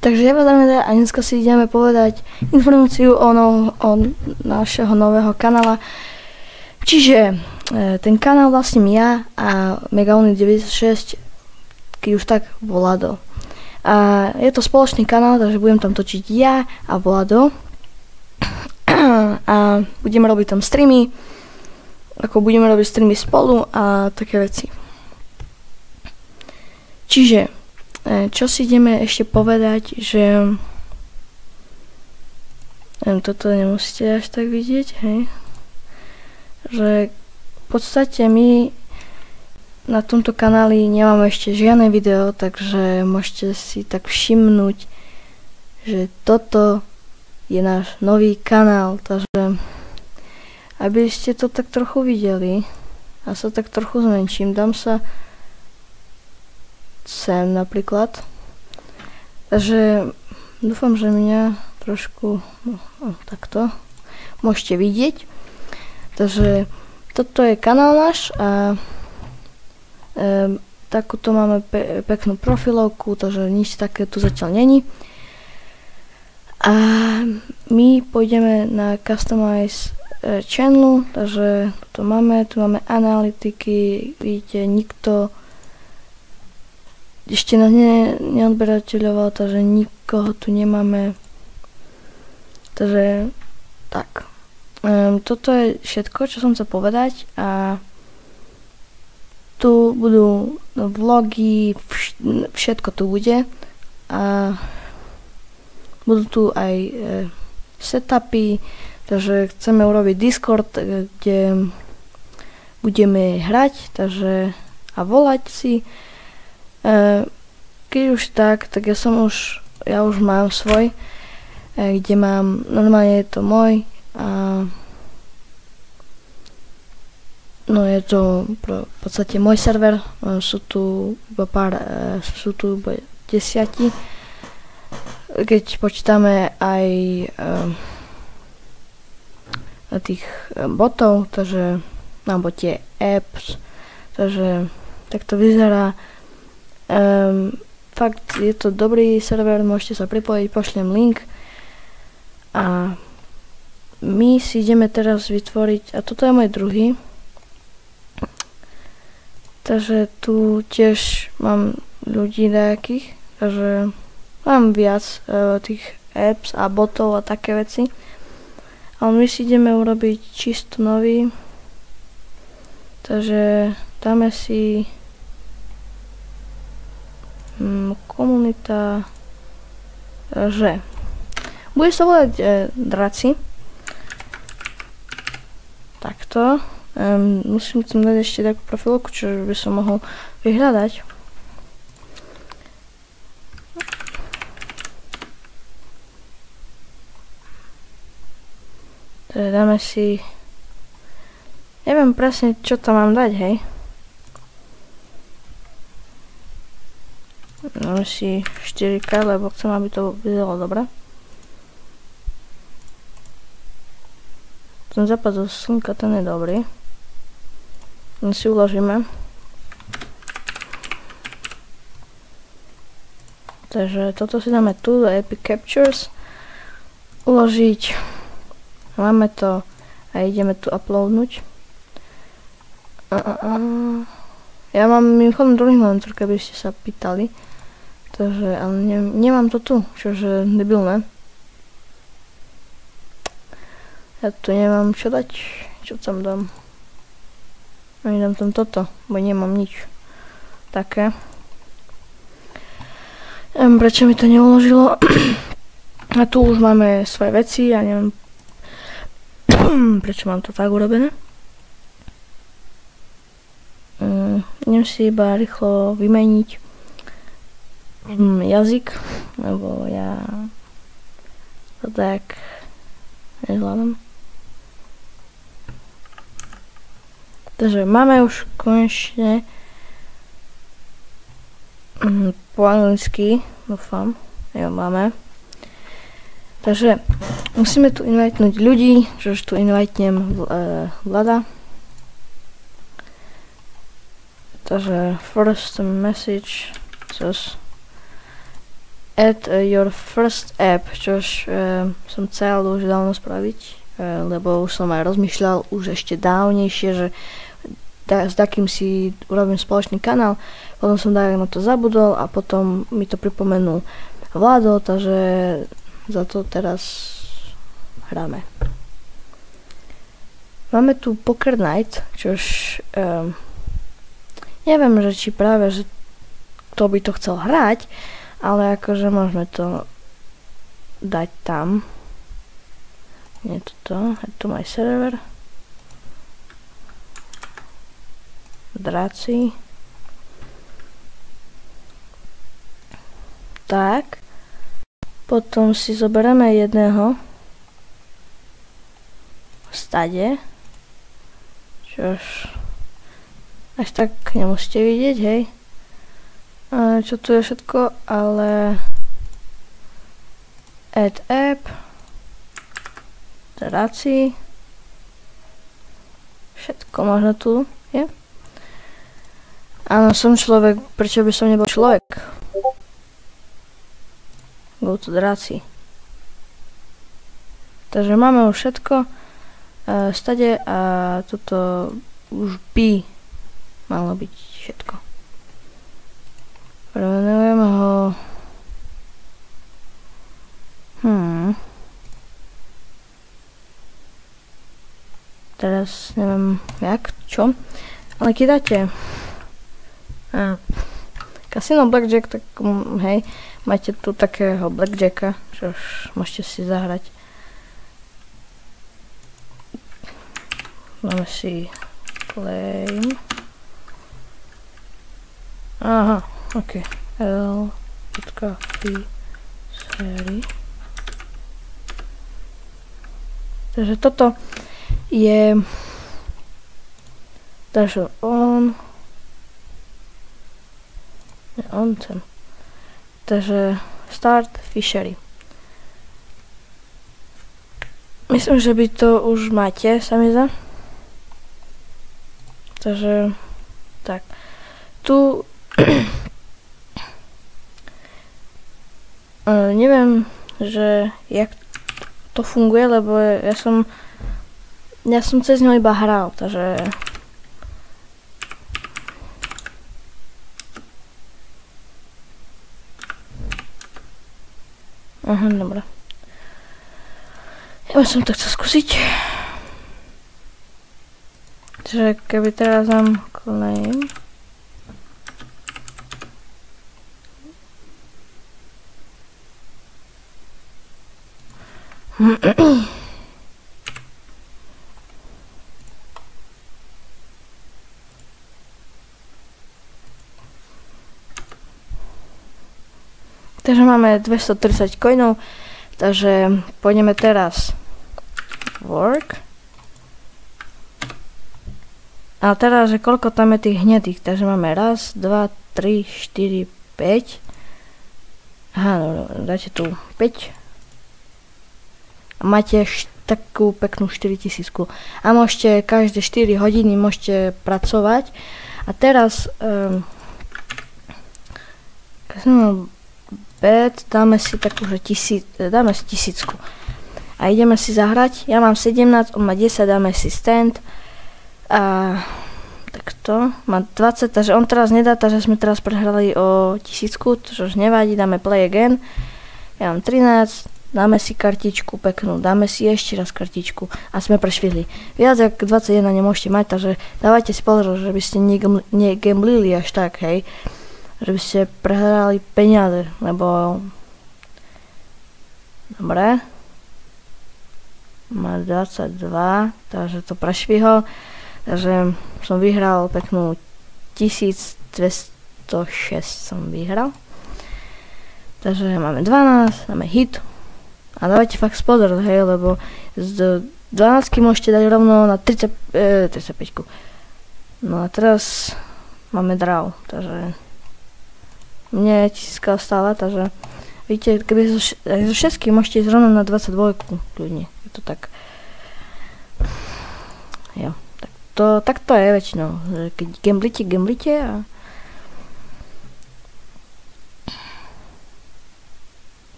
Takže ja vás dáme a dneska si ideme povedať informáciu o našeho nového kanála. Čiže ten kanál vlastním ja a Megaony96, keď už tak Vlado. A je to spoločný kanál, takže budem tam točiť ja a Vlado. A budeme robiť tam streamy, ako budeme robiť streamy spolu a také veci. Čiže čo si ideme ešte povedať, že toto nemusíte až tak vidieť, hej? Že v podstate my na tomto kanáli nemáme ešte žiadne video, takže môžete si tak všimnúť, že toto je náš nový kanál, takže aby ste to tak trochu videli, a sa tak trochu zmenším, dám sa sem napríklad. Takže dúfam, že mňa trošku takto môžete vidieť. Takže toto je kanál náš a takúto máme peknú profilovku, takže nič také tu zatiaľ není. A my pôjdeme na Customize channel, takže tu máme analytiky, vidíte, nikto ešte nás neodberateľoval, takže nikoho tu nemáme. Takže tak. Toto je všetko, čo som chcel povedať a tu budú vlogy, všetko tu bude a budú tu aj setupy, takže chceme urobiť Discord, kde budeme hrať, takže a volať si. Keď už tak ja už mám svoj, kde mám, normálne je to môj a no je to v podstate môj server, sú tu iba 10, keď počítame aj tých botov, takže alebo tie apps, takže tak to vyzerá. Fakt je to dobrý server, môžete sa pripojiť, pošlem link a my si ideme teraz vytvoriť, a toto je môj druhý, takže tu tiež mám ľudí nejakých, takže mám viac tých apps a botov a také veci, ale my si ideme urobiť čisto nový, takže dáme si komunita, že bude sa volať Draci. Takto. Musím tam dať ešte takú profilku, čo by som mohol vyhľadať. Takže dáme si, neviem presne, čo tam mám dať, hej. Dáme si 4K, lebo chcem, aby to vyzeralo dobre. Ten západ zo slnka, ten je dobrý. Ten si uložíme. Takže toto si dáme tu do Epic Captures. Uložiť. Máme to a ideme tu uploadnúť. Ja mám mimochodom druhý monitor, keby ste sa pýtali. Takže, ale nemám to tu, čože debilné. Ja tu nemám čo dať, čo tam dám. Ani dám tam toto, bo nemám nič také. Prečo mi to neuložilo? A tu už máme svoje veci, ja neviem prečo mám to tak urobené. Idem si iba rýchlo vymeniť jazyk, lebo ja to tak nezvládam. Takže máme už konečne po anglicky, dúfam, jo, máme. Takže musíme tu invitnúť ľudí, že už tu invitnem Vlada. Takže first message says Add your first app, čož som chcel už dávno spraviť, lebo už som aj rozmýšľal už ešte dávnejšie, že s takým si urobím spoločný kanál, potom som tak na to zabudol a potom mi to pripomenul Vlado, takže za to teraz hráme. Máme tu Poker Night, čož neviem, že či práve, že kto by to chcel hrať, ale akože môžeme to dať tam. Nie je to, je tu môj server. Dráci. Tak. Potom si zoberieme jedného v stade. Čož až tak nemusíte vidieť, hej. Čo tu je všetko, ale add app, dráci, všetko možno tu je. Áno, som človek, prečo by som nebol človek? Go to dráci. Takže máme už všetko v stade a toto už by malo byť všetko. Premenujeme ho. Teraz neviem jak, čo. Ale keď dáte Casino Blackjack, tak hej, máte tu takého Blackjacka, čo už môžete si zahrať. Máme si claim. Aha. OK. L.P. série. Takže toto je takže on ten. Takže start fishery. Myslím, že by to už máte, sa mi zdá. Takže tak. Tu neviem, že jak to funguje, lebo ja som cez ňo iba hral, takže aha, dobré. Ja by som to chcel skúsiť. Takže keby teraz dám claim. Takže máme 230 coinov, takže pôjdeme teraz work. A teraz, že koľko tam je tých hnedých, takže máme 1, 2, 3, 4, 5. Aha, no, dáte tu 5. A máte takú peknú 4000. A môžete každé 4 hodiny môžete pracovať. A teraz dáme si takú, že dáme si 1000. A ideme si zahrať. Ja mám 17, on má 10, dáme si stand. A takto, má 20, takže on teraz nedá, takže sme teraz prehrali o 1000, čo už nevadí, dáme play again. Ja mám 13, dáme si kartičku peknú, dáme si ešte raz kartičku a sme prešvihli. Viac ako 21 nemôžete mať, takže dávajte si pozor, že by ste negamblili až tak, hej. Že by ste prehrali peniaze, lebo dobre. Má 22, takže to prešvihol. Takže som vyhral peknú 1206 som vyhral. Takže máme 12, máme hit. A dávajte fakt pozor, hej, lebo z 12 môžete dať rovno na 35. No a teraz máme draw, takže mne 1000 stála, takže vidíte, keby zo všetkých môžete ísť rovno na 22 kľudne. Je to tak. Jo. Tak to je väčšinou, keď gamblite a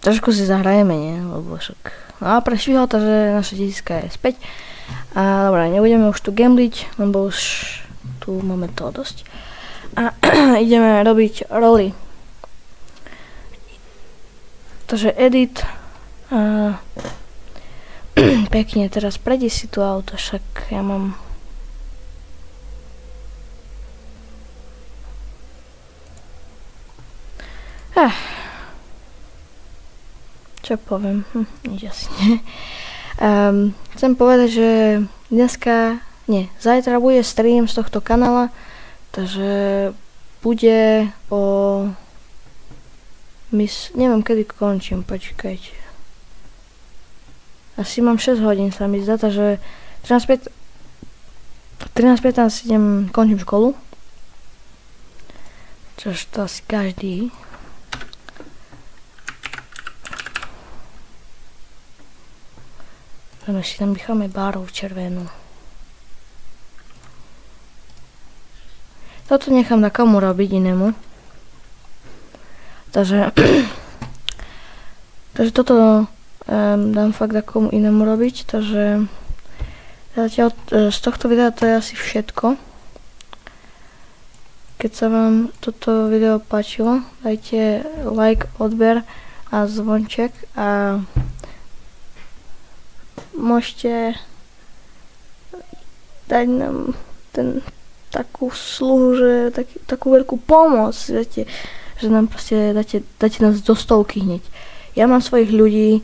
trošku si zahrajeme, nie? Lebo však... No a prešvihol to, že naša detiska je späť. A dobré, nebudeme už tu gambliť, lebo už tu máme toho dosť. A ideme robiť roly. Takže edit. Pekne, teraz prejdi si tu auto, však ja mám... Čo poviem? Nič asi nie. Chcem povedať, že dneska, nie, zajtra bude stream z tohto kanála, takže bude o... neviem, kedy končím, počkajte. Asi mám 6 hodín, sa mi zdá, takže 13:15 idem, končím školu. Čož to asi každý. Dáme si tam necháme barvu červenú. Toto nechám na komu robiť inému. Takže toto dám fakt na komu inému robiť. Takže zatiaľ z tohto videa to je asi všetko. Keď sa vám toto video páčilo, dajte like, odber a zvonček a môžete dať nám takú sluhu, že takú veľkú pomoc, viete, že nám proste dáte nás do 100 hneď. Ja mám svojich ľudí,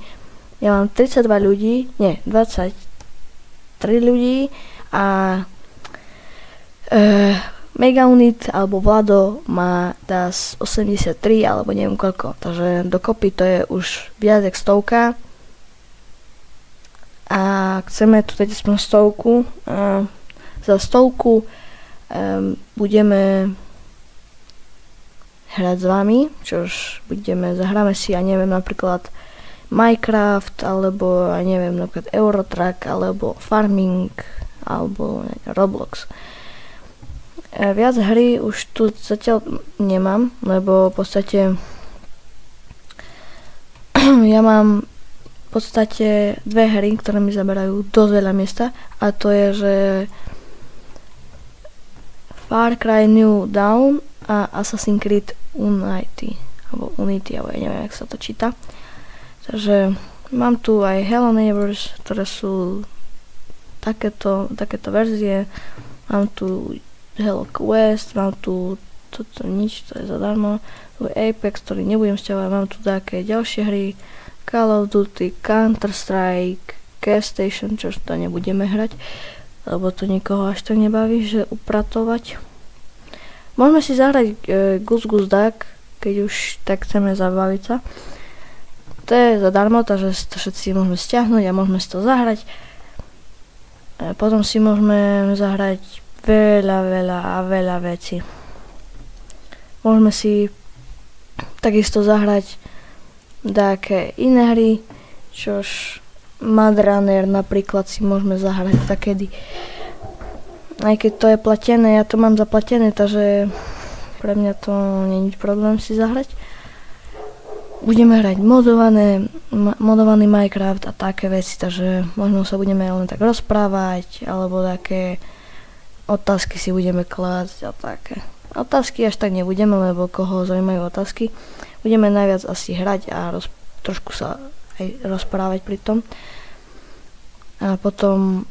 ja mám 32 ľudí, nie, 23 ľudí a Megaunit alebo Vlado má DAS 83 alebo neviem koľko, takže dokopy to je už viac jak 100. A chceme tu dať aspoň 100. Za 100 budeme hrať s vami, čož zahráme si, ja neviem, napríklad Minecraft, alebo ja neviem, napríklad Eurotrack, alebo Farming, alebo Roblox. Viac hry už tu zatiaľ nemám, lebo v podstate ja mám v podstate dve hry, ktoré mi zaberajú dosť veľa miesta, a to je, že Far Cry New Dawn a Assassin's Creed Unity, alebo ja neviem, jak sa to číta. Takže mám tu aj Hello Neighbors, ktoré sú takéto verzie, mám tu Hello Quest, mám tu toto nič, to je zadarmo, tu je Apex, ktorý nebudem sťahovať, mám tu také ďalšie hry, Call of Duty, Counter-Strike, Gas Station, čo to nebudeme hrať, lebo to nikoho až tak nebaví, že upratovať. Môžeme si zahrať Goose Goose Duck, keď už tak chceme zabaviť sa. To je zadarmo, takže to všetci môžeme stiahnuť a môžeme si to zahrať. Potom si môžeme zahrať veľa vecí. Môžeme si takisto zahrať také iné hry, čož Mad Runner napríklad si môžeme zahrať takedy. Aj keď to je platené, ja to mám zaplatené, takže pre mňa to nie je problém si zahrať. Budeme hrať modovaný Minecraft a také veci, takže možno sa budeme len tak rozprávať, alebo také otázky si budeme klásť a také. Otázky až tak nebudeme, lebo koho zaujímajú otázky. Budeme najviac asi hrať a trošku sa aj rozprávať pri tom. A potom,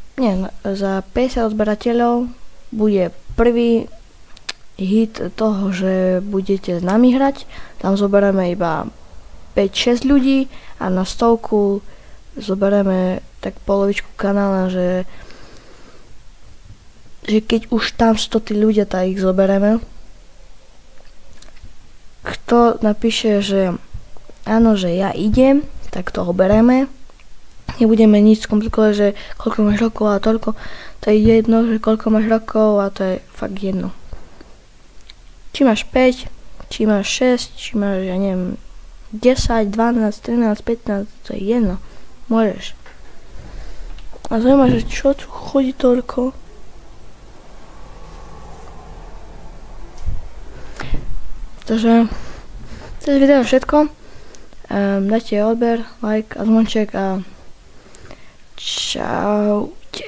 za 50 odberateľov bude prvý hit toho, že budete s nami hrať. Tam zoberieme iba 5-6 ľudí a na 100 zoberieme tak polovičku kanála, že keď už tam 100 tí ľudia, tak ich zoberieme. Kto napíše, že áno, že ja idem, tak toho bereme. Nebudeme nič komplikovať, že koľko máš rokov a toľko. To je jedno, že koľko máš rokov, a to je fakt jedno. Či máš 5, či máš 6, či máš, ja neviem, 10, 12, 13, 15, to je jedno. Môžeš. A zaujíma, že čo tu chodí toľko? Takže to je video všetko. dajte odber, like a zvonček a čaute.